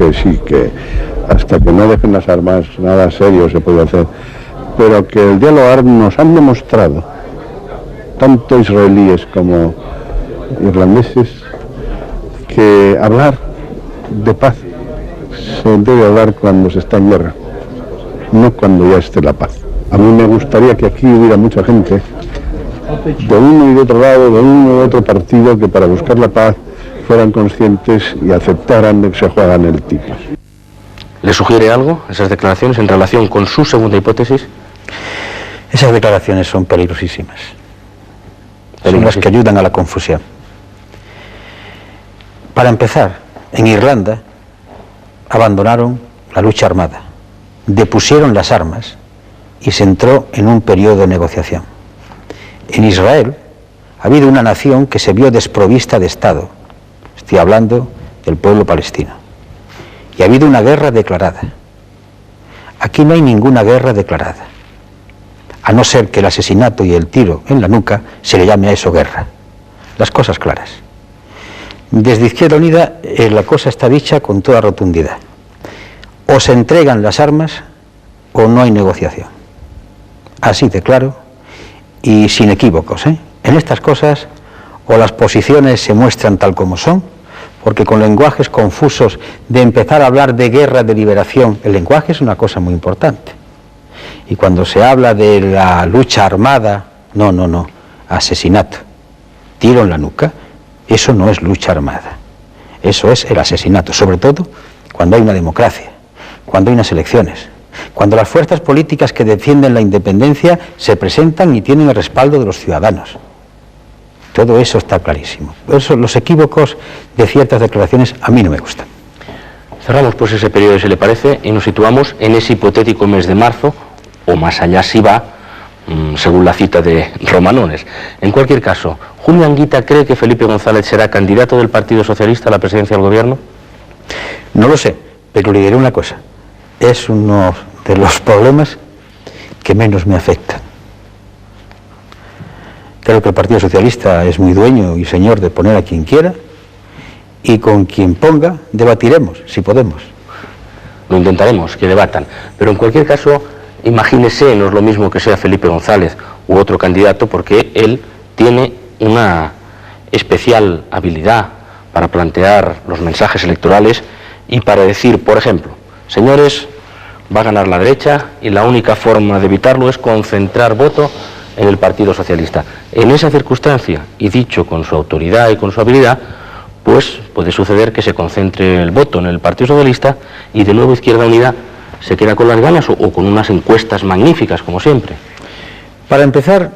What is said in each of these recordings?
que sí, que hasta que no dejen las armas nada serio se puede hacer, pero que el diálogo árabe nos han demostrado, tanto israelíes como irlandeses, que hablar de paz se debe hablar cuando se está en guerra, no cuando ya esté la paz. A mí me gustaría que aquí hubiera mucha gente de uno y de otro lado, de uno y de otro partido, que para buscar la paz fueran conscientes y aceptaran de que se juegan el tipo. ¿Le sugiere algo esas declaraciones en relación con su segunda hipótesis? Esas declaraciones son peligrosísimas. Son las que ayudan a la confusión. Para empezar, en Irlanda abandonaron la lucha armada, depusieron las armas y se entró en un periodo de negociación. En Israel ha habido una nación que se vio desprovista de Estado. Estoy hablando del pueblo palestino. Y ha habido una guerra declarada. Aquí no hay ninguna guerra declarada, a no ser que el asesinato y el tiro en la nuca se le llame a eso guerra. Las cosas claras. Desde Izquierda Unida la cosa está dicha con toda rotundidad. O se entregan las armas o no hay negociación. Así de claro y sin equívocos, ¿eh? En estas cosas o las posiciones se muestran tal como son, porque con lenguajes confusos de empezar a hablar de guerra de liberación, el lenguaje es una cosa muy importante. Y cuando se habla de la lucha armada, no, asesinato, tiro en la nuca, eso no es lucha armada, eso es el asesinato, sobre todo cuando hay una democracia, cuando hay unas elecciones, cuando las fuerzas políticas que defienden la independencia se presentan y tienen el respaldo de los ciudadanos. Todo eso está clarísimo. Por eso los equívocos de ciertas declaraciones a mí no me gustan. Cerramos pues ese periodo, si le parece, y nos situamos en ese hipotético mes de marzo, o más allá si va, según la cita de Romanones. En cualquier caso, ¿Julio Anguita cree que Felipe González será candidato del Partido Socialista a la presidencia del Gobierno? No lo sé, pero le diré una cosa. Es uno de los problemas que menos me afectan. Creo que el Partido Socialista es muy dueño y señor de poner a quien quiera, y con quien ponga debatiremos, si podemos. Lo intentaremos, que debatan. Pero en cualquier caso, imagínese, no es lo mismo que sea Felipe González u otro candidato, porque él tiene una especial habilidad para plantear los mensajes electorales y para decir, por ejemplo, señores, va a ganar la derecha y la única forma de evitarlo es concentrar voto en el Partido Socialista. En esa circunstancia, y dicho con su autoridad y con su habilidad, pues puede suceder que se concentre el voto en el Partido Socialista y de nuevo Izquierda Unida se queda con las ganas o con unas encuestas magníficas, como siempre. Para empezar,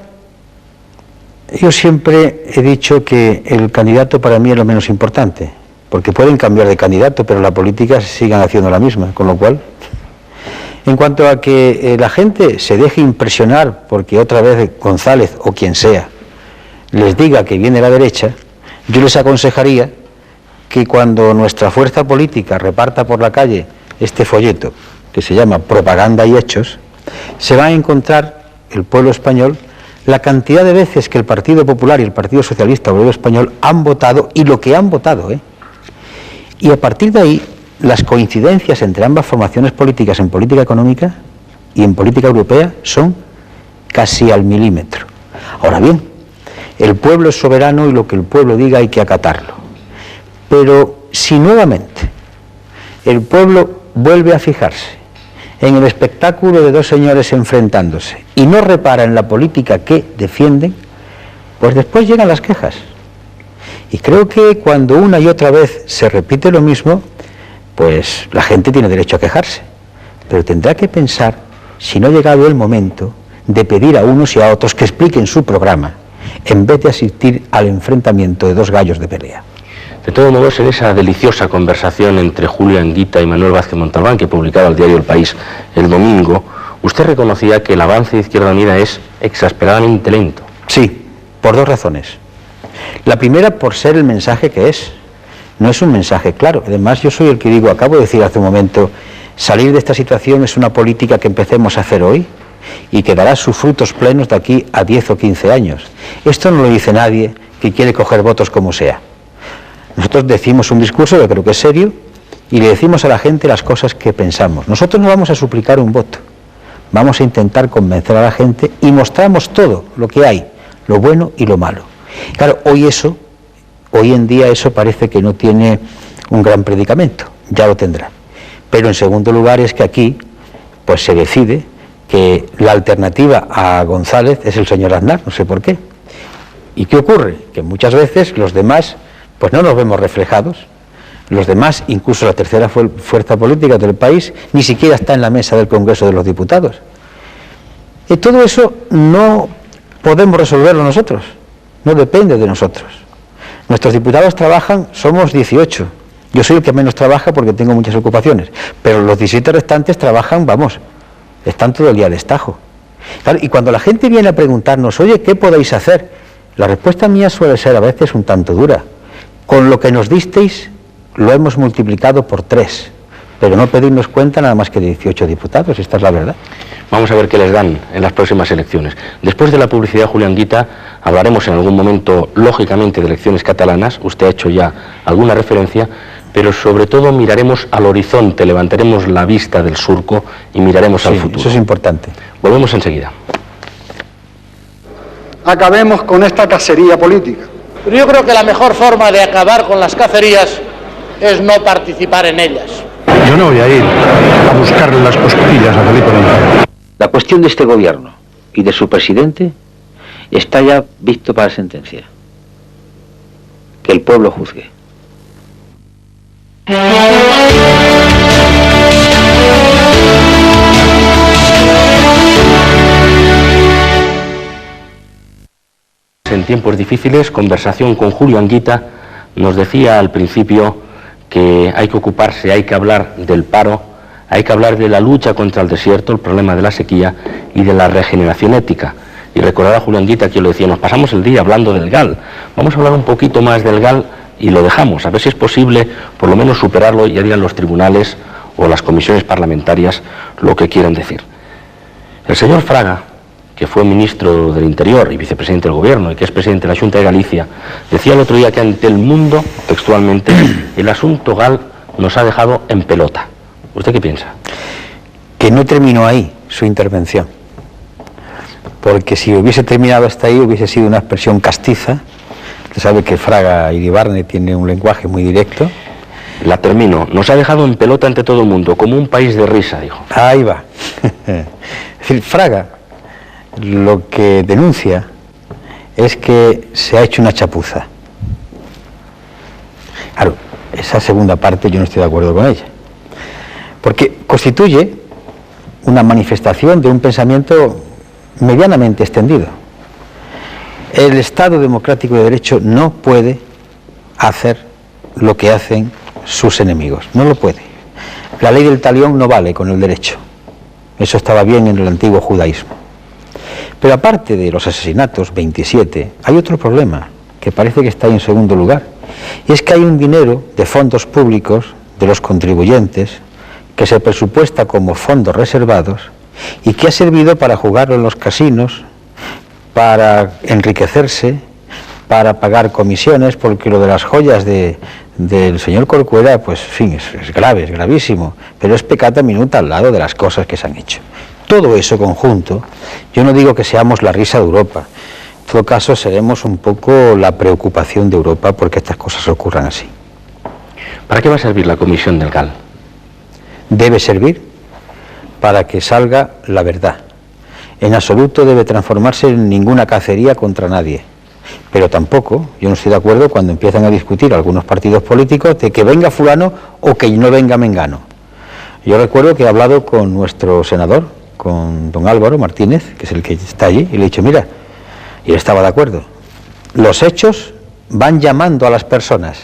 yo siempre he dicho que el candidato para mí es lo menos importante, porque pueden cambiar de candidato, pero la política sigan haciendo la misma, con lo cual... En cuanto a que la gente se deje impresionar porque otra vez González o quien sea les diga que viene la derecha, yo les aconsejaría que cuando nuestra fuerza política reparta por la calle este folleto que se llama Propaganda y Hechos, se va a encontrar el pueblo español la cantidad de veces que el Partido Popular y el Partido Socialista Obrero Español han votado y lo que han votado, y a partir de ahí las coincidencias entre ambas formaciones políticas en política económica y en política europea son casi al milímetro. Ahora bien, el pueblo es soberano y lo que el pueblo diga hay que acatarlo. Pero si nuevamente el pueblo vuelve a fijarse en el espectáculo de dos señores enfrentándose y no repara en la política que defienden, pues después llegan las quejas. Y creo que cuando una y otra vez se repite lo mismo, pues la gente tiene derecho a quejarse, pero tendrá que pensar si no ha llegado el momento de pedir a unos y a otros que expliquen su programa, en vez de asistir al enfrentamiento de dos gallos de pelea. De todos modos, en esa deliciosa conversación entre Julio Anguita y Manuel Vázquez Montalbán, que publicaba el diario El País el domingo, usted reconocía que el avance de Izquierda Unida es exasperadamente lento. Sí, por dos razones. La primera, por ser el mensaje que es. No es un mensaje claro. Además, yo soy el que digo, acabo de decir hace un momento, salir de esta situación es una política que empecemos a hacer hoy y que dará sus frutos plenos de aquí a 10 o 15 años. Esto no lo dice nadie que quiere coger votos como sea. Nosotros decimos un discurso que creo que es serio y le decimos a la gente las cosas que pensamos. Nosotros no vamos a suplicar un voto, vamos a intentar convencer a la gente y mostramos todo lo que hay, lo bueno y lo malo. Claro, hoy en día eso parece que no tiene un gran predicamento, ya lo tendrá. Pero en segundo lugar es que aquí pues se decide que la alternativa a González es el señor Aznar, no sé por qué. ¿Y qué ocurre? Que muchas veces los demás pues no nos vemos reflejados. Los demás, incluso la tercera fuerza política del país, ni siquiera está en la mesa del Congreso de los Diputados. Y todo eso no podemos resolverlo nosotros, no depende de nosotros. Nuestros diputados trabajan, somos 18. Yo soy el que menos trabaja porque tengo muchas ocupaciones, pero los 17 restantes trabajan, vamos, están todo el día al estajo. Claro, y cuando la gente viene a preguntarnos, oye, ¿qué podéis hacer? La respuesta mía suele ser a veces un tanto dura. Con lo que nos disteis, lo hemos multiplicado por 3, pero no pedimos cuenta nada más que de 18 diputados, esta es la verdad. Vamos a ver qué les dan en las próximas elecciones. Después de la publicidad, Julián Guita, hablaremos en algún momento, lógicamente, de elecciones catalanas. Usted ha hecho ya alguna referencia, pero sobre todo miraremos al horizonte, levantaremos la vista del surco y miraremos al futuro. Eso es importante. Volvemos enseguida. Acabemos con esta cacería política. Pero yo creo que la mejor forma de acabar con las cacerías es no participar en ellas. Yo no voy a ir a buscarle las cosquillas a Felipe González. La cuestión de este gobierno y de su presidente está ya visto para sentencia. Que el pueblo juzgue. En tiempos difíciles, conversación con Julio Anguita, nos decía al principio que hay que ocuparse, hay que hablar del paro, hay que hablar de la lucha contra el desierto, el problema de la sequía y de la regeneración ética. Y recordar a Julio Anguita que yo le decía, nos pasamos el día hablando del GAL, vamos a hablar un poquito más del GAL y lo dejamos, a ver si es posible por lo menos superarlo y ya digan los tribunales o las comisiones parlamentarias lo que quieren decir. El señor Fraga, que fue ministro del Interior y vicepresidente del Gobierno y que es presidente de la Xunta de Galicia, decía el otro día que ante el mundo, textualmente, el asunto GAL nos ha dejado en pelota. ¿Usted qué piensa? Que no terminó ahí su intervención, porque si hubiese terminado hasta ahí hubiese sido una expresión castiza. Usted sabe que Fraga Iribarne tiene un lenguaje muy directo. La termino. Nos ha dejado en pelota ante todo el mundo, como un país de risa, dijo. Ahí va. Es decir, Fraga lo que denuncia es que se ha hecho una chapuza. Claro, esa segunda parte yo no estoy de acuerdo con ella, porque constituye una manifestación de un pensamiento medianamente extendido. El Estado democrático de derecho no puede hacer lo que hacen sus enemigos, no lo puede. La ley del talión no vale con el derecho, eso estaba bien en el antiguo judaísmo. Pero aparte de los asesinatos, 27, hay otro problema que parece que está ahí en segundo lugar, y es que hay un dinero de fondos públicos de los contribuyentes que se presupuesta como fondos reservados y que ha servido para jugarlo en los casinos, para enriquecerse, para pagar comisiones, porque lo de las joyas del señor Corcuera, pues en fin, es grave, es gravísimo, pero es peccata minuta al lado de las cosas que se han hecho. Todo eso conjunto, yo no digo que seamos la risa de Europa, en todo caso seremos un poco la preocupación de Europa porque estas cosas ocurran así. ¿Para qué va a servir la comisión del GAL? Debe servir para que salga la verdad. En absoluto debe transformarse en ninguna cacería contra nadie. Pero tampoco, yo no estoy de acuerdo cuando empiezan a discutir algunos partidos políticos de que venga fulano o que no venga mengano. Yo recuerdo que he hablado con nuestro senador, con don Álvaro Martínez, que es el que está allí, y le he dicho, mira, y él estaba de acuerdo, los hechos van llamando a las personas,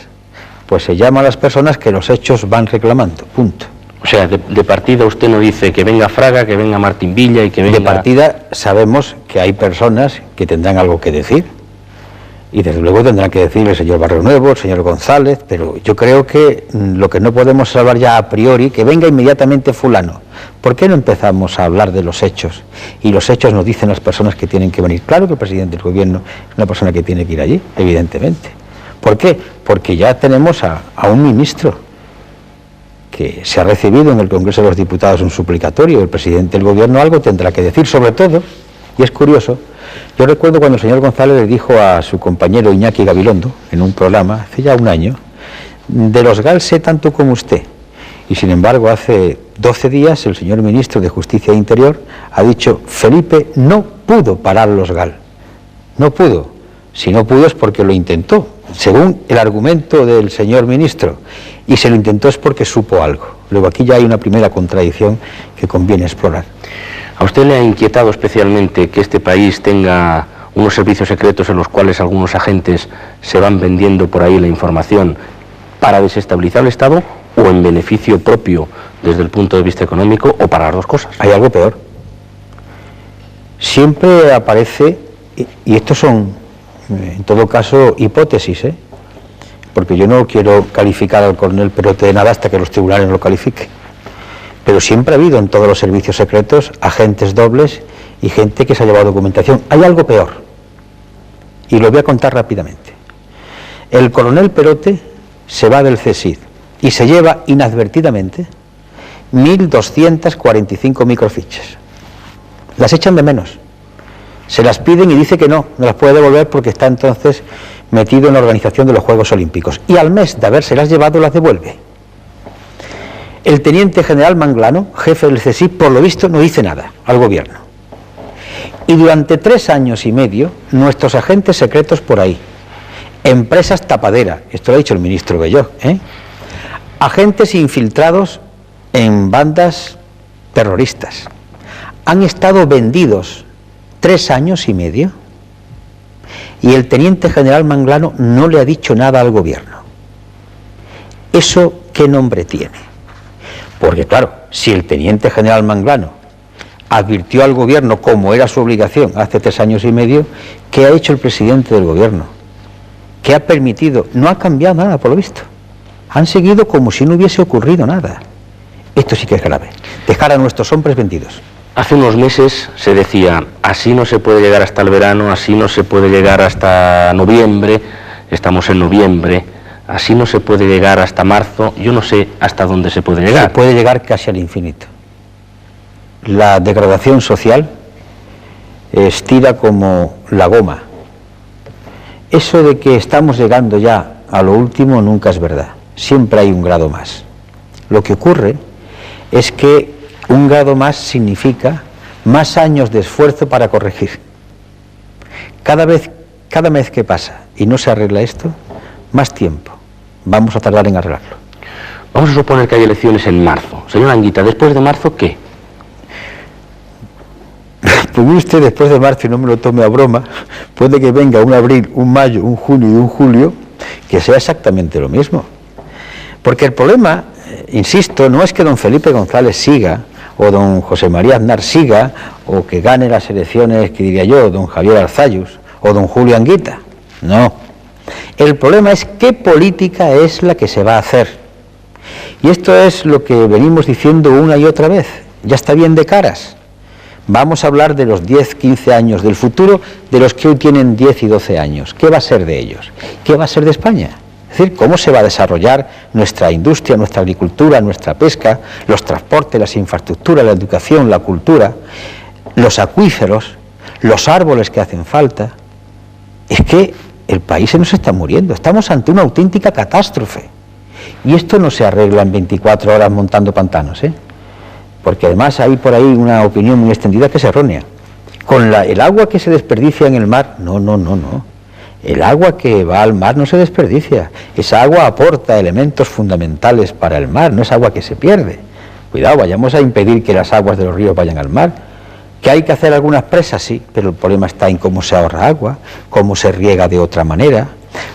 pues se llama a las personas que los hechos van reclamando, punto. O sea, de partida usted no dice que venga Fraga, que venga Martín Villa y que venga... De partida sabemos que hay personas que tendrán algo que decir, y desde luego tendrán que decir el señor Barrio Nuevo, el señor González, pero yo creo que lo que no podemos es hablar ya a priori, que venga inmediatamente fulano. ¿Por qué no empezamos a hablar de los hechos? Y los hechos nos dicen las personas que tienen que venir. Claro que el presidente del gobierno es una persona que tiene que ir allí, evidentemente. ¿Por qué? Porque ya tenemos a un ministro que se ha recibido en el Congreso de los Diputados un suplicatorio, el presidente del Gobierno algo tendrá que decir, sobre todo, y es curioso, yo recuerdo cuando el señor González le dijo a su compañero Iñaki Gabilondo, en un programa, hace ya un año, de los GAL sé tanto como usted, y sin embargo hace 12 días el señor ministro de Justicia e Interior ha dicho, Felipe no pudo parar los GAL, no pudo, si no pudo es porque lo intentó, según el argumento del señor ministro, y se lo intentó es porque supo algo. Luego aquí ya hay una primera contradicción que conviene explorar. ¿A usted le ha inquietado especialmente que este país tenga unos servicios secretos en los cuales algunos agentes se van vendiendo por ahí la información para desestabilizar el Estado o en beneficio propio desde el punto de vista económico o para las dos cosas? Hay algo peor. Siempre aparece, y estos son en todo caso hipótesis, porque yo no quiero calificar al coronel Perote de nada hasta que los tribunales lo califiquen, pero siempre ha habido en todos los servicios secretos agentes dobles y gente que se ha llevado documentación. Hay algo peor, y lo voy a contar rápidamente. El coronel Perote se va del CSIC y se lleva inadvertidamente 1.245 microfichas. Las echan de menos. Se las piden y dice que no las puede devolver porque está entonces metido en la organización de los Juegos Olímpicos. Y al mes de habérselas llevado las devuelve. El teniente general Manglano, jefe del CSIC, por lo visto no dice nada al gobierno. Y durante 3 años y medio, nuestros agentes secretos por ahí, empresas tapadera, esto lo ha dicho el ministro Belló, agentes infiltrados en bandas terroristas, han estado vendidos 3 años y medio y el teniente general Manglano no le ha dicho nada al gobierno. ¿Eso qué nombre tiene? Porque claro, si el teniente general Manglano advirtió al gobierno, como era su obligación hace 3 años y medio, ¿qué ha hecho el presidente del gobierno? ¿Qué ha permitido? No ha cambiado nada, por lo visto. Han seguido como si no hubiese ocurrido nada. Esto sí que es grave. Dejar a nuestros hombres vendidos. Hace unos meses se decía, así no se puede llegar hasta el verano, así no se puede llegar hasta noviembre, estamos en noviembre, así no se puede llegar hasta marzo, yo no sé hasta dónde se puede llegar. Se puede llegar casi al infinito. La degradación social estira como la goma. Eso de que estamos llegando ya a lo último nunca es verdad, siempre hay un grado más. Lo que ocurre es que un grado más significa más años de esfuerzo para corregir. Cada mes que pasa y no se arregla esto, más tiempo vamos a tardar en arreglarlo. Vamos a suponer que hay elecciones en marzo. Señor Anguita, ¿después de marzo qué? Pues usted, después de marzo, y no me lo tome a broma, puede que venga un abril, un mayo, un junio y un julio que sea exactamente lo mismo. Porque el problema, insisto, no es que don Felipe González siga, o don José María Aznar siga, o que gane las elecciones, que diría yo, don Javier Arzallus, o don Julio Anguita. No. El problema es qué política es la que se va a hacer. Y esto es lo que venimos diciendo una y otra vez. Ya está bien de caras. Vamos a hablar de los 10, 15 años del futuro, de los que hoy tienen 10 y 12 años. ¿Qué va a ser de ellos? ¿Qué va a ser de España? Es decir, cómo se va a desarrollar nuestra industria, nuestra agricultura, nuestra pesca, los transportes, las infraestructuras, la educación, la cultura, los acuíferos, los árboles que hacen falta. Es que el país se nos está muriendo, estamos ante una auténtica catástrofe. Y esto no se arregla en 24 horas montando pantanos, porque además hay por ahí una opinión muy extendida que es errónea. Con el agua que se desperdicia en el mar, no. El agua que va al mar no se desperdicia. Esa agua aporta elementos fundamentales para el mar, no es agua que se pierde. Cuidado, vayamos a impedir que las aguas de los ríos vayan al mar. ¿Que hay que hacer algunas presas? Sí, pero el problema está en cómo se ahorra agua, cómo se riega de otra manera,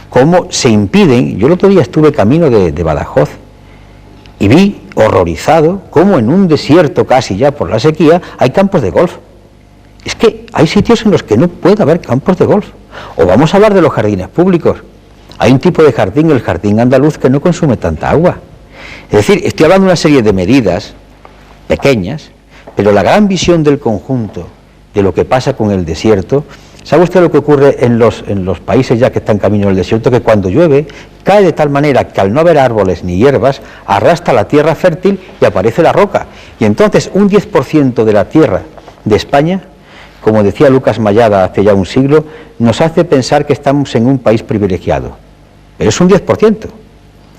cómo se impiden. Yo el otro día estuve camino de Badajoz y vi, horrorizado, cómo en un desierto casi ya por la sequía hay campos de golf. Es que hay sitios en los que no puede haber campos de golf. O vamos a hablar de los jardines públicos. Hay un tipo de jardín, el jardín andaluz, que no consume tanta agua. Es decir, estoy hablando de una serie de medidas pequeñas, pero la gran visión del conjunto de lo que pasa con el desierto ¿Sabe usted lo que ocurre en los países ya que están camino del desierto? Que cuando llueve, cae de tal manera que al no haber árboles ni hierbas, arrastra la tierra fértil y aparece la roca. Y entonces un 10% de la tierra de España, como decía Lucas Mayada hace ya un siglo, nos hace pensar que estamos en un país privilegiado. Pero es un 10%.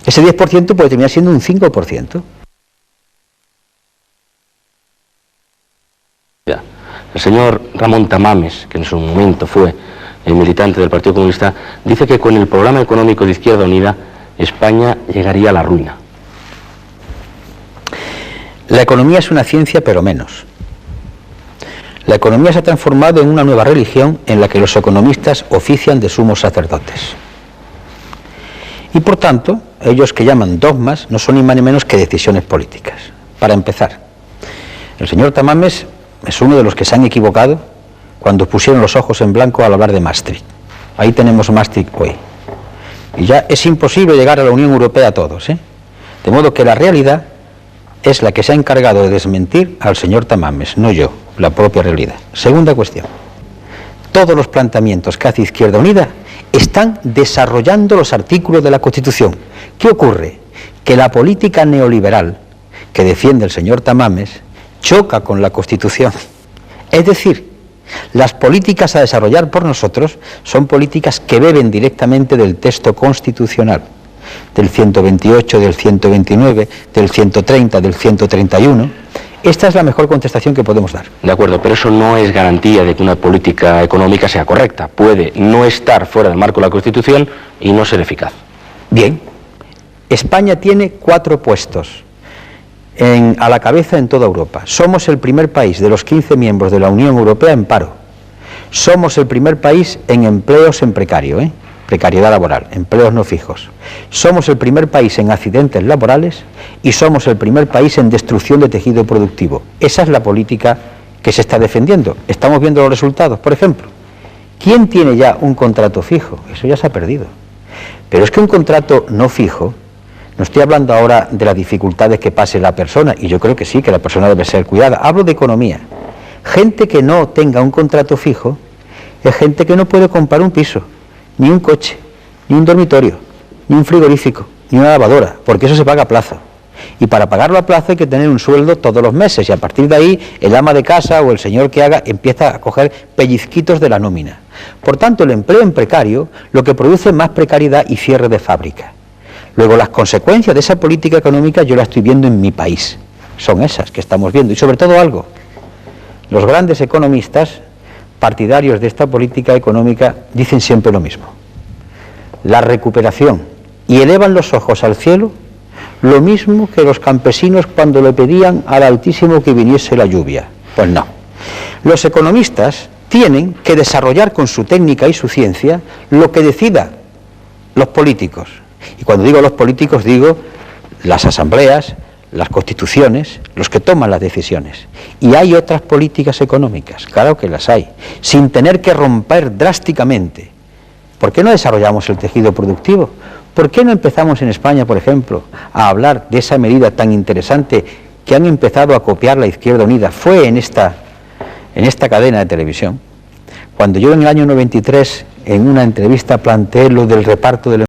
Ese 10% puede terminar siendo un 5%. El señor Ramón Tamames, que en su momento fue el militante del Partido Comunista, dice que con el programa económico de Izquierda Unida, España llegaría a la ruina. La economía es una ciencia, pero menos. La economía se ha transformado en una nueva religión en la que los economistas ofician de sumos sacerdotes. Y por tanto, ellos que llaman dogmas no son ni más ni menos que decisiones políticas. Para empezar, el señor Tamames es uno de los que se han equivocado cuando pusieron los ojos en blanco al hablar de Maastricht. Ahí tenemos Maastricht hoy. Y ya es imposible llegar a la Unión Europea a todos, ¿eh? De modo que la realidad es la que se ha encargado de desmentir al señor Tamames, no yo, la propia realidad. Segunda cuestión. Todos los planteamientos que hace Izquierda Unida están desarrollando los artículos de la Constitución. ¿Qué ocurre? Que la política neoliberal que defiende el señor Tamames choca con la Constitución. Es decir, las políticas a desarrollar por nosotros son políticas que beben directamente del texto constitucional, del 128, del 129, del 130, del 131. Esta es la mejor contestación que podemos dar. De acuerdo, pero eso no es garantía de que una política económica sea correcta. Puede no estar fuera del marco de la Constitución y no ser eficaz. Bien, España tiene 4 puestos a la cabeza en toda Europa. Somos el primer país de los 15 miembros de la Unión Europea en paro. Somos el primer país en empleos en precario, precariedad laboral, empleos no fijos. Somos el primer país en accidentes laborales y somos el primer país en destrucción de tejido productivo. Esa es la política que se está defendiendo. Estamos viendo los resultados. Por ejemplo, ¿quién tiene ya un contrato fijo? Eso ya se ha perdido. Pero es que un contrato no fijo, no estoy hablando ahora de las dificultades que pase la persona, y yo creo que sí, que la persona debe ser cuidada. Hablo de economía. Gente que no tenga un contrato fijo es gente que no puede comprar un piso, ni un coche, ni un dormitorio, ni un frigorífico, ni una lavadora, porque eso se paga a plazo. Y para pagarlo a plazo hay que tener un sueldo todos los meses, y a partir de ahí el ama de casa o el señor que haga empieza a coger pellizquitos de la nómina. Por tanto, el empleo en precario lo que produce es más precariedad y cierre de fábrica. Luego, las consecuencias de esa política económica yo la estoy viendo en mi país. Son esas que estamos viendo. Y sobre todo algo, los grandes economistas partidarios de esta política económica dicen siempre lo mismo. La recuperación, y elevan los ojos al cielo, lo mismo que los campesinos cuando le pedían al Altísimo que viniese la lluvia. Pues no. Los economistas tienen que desarrollar con su técnica y su ciencia lo que decidan los políticos. Y cuando digo los políticos, digo las asambleas, las constituciones, los que toman las decisiones. Y hay otras políticas económicas, claro que las hay, sin tener que romper drásticamente. ¿Por qué no desarrollamos el tejido productivo? ¿Por qué no empezamos en España, por ejemplo, a hablar de esa medida tan interesante que han empezado a copiar la Izquierda Unida? Fue en esta cadena de televisión, cuando yo en el año 93, en una entrevista, planteé lo del reparto del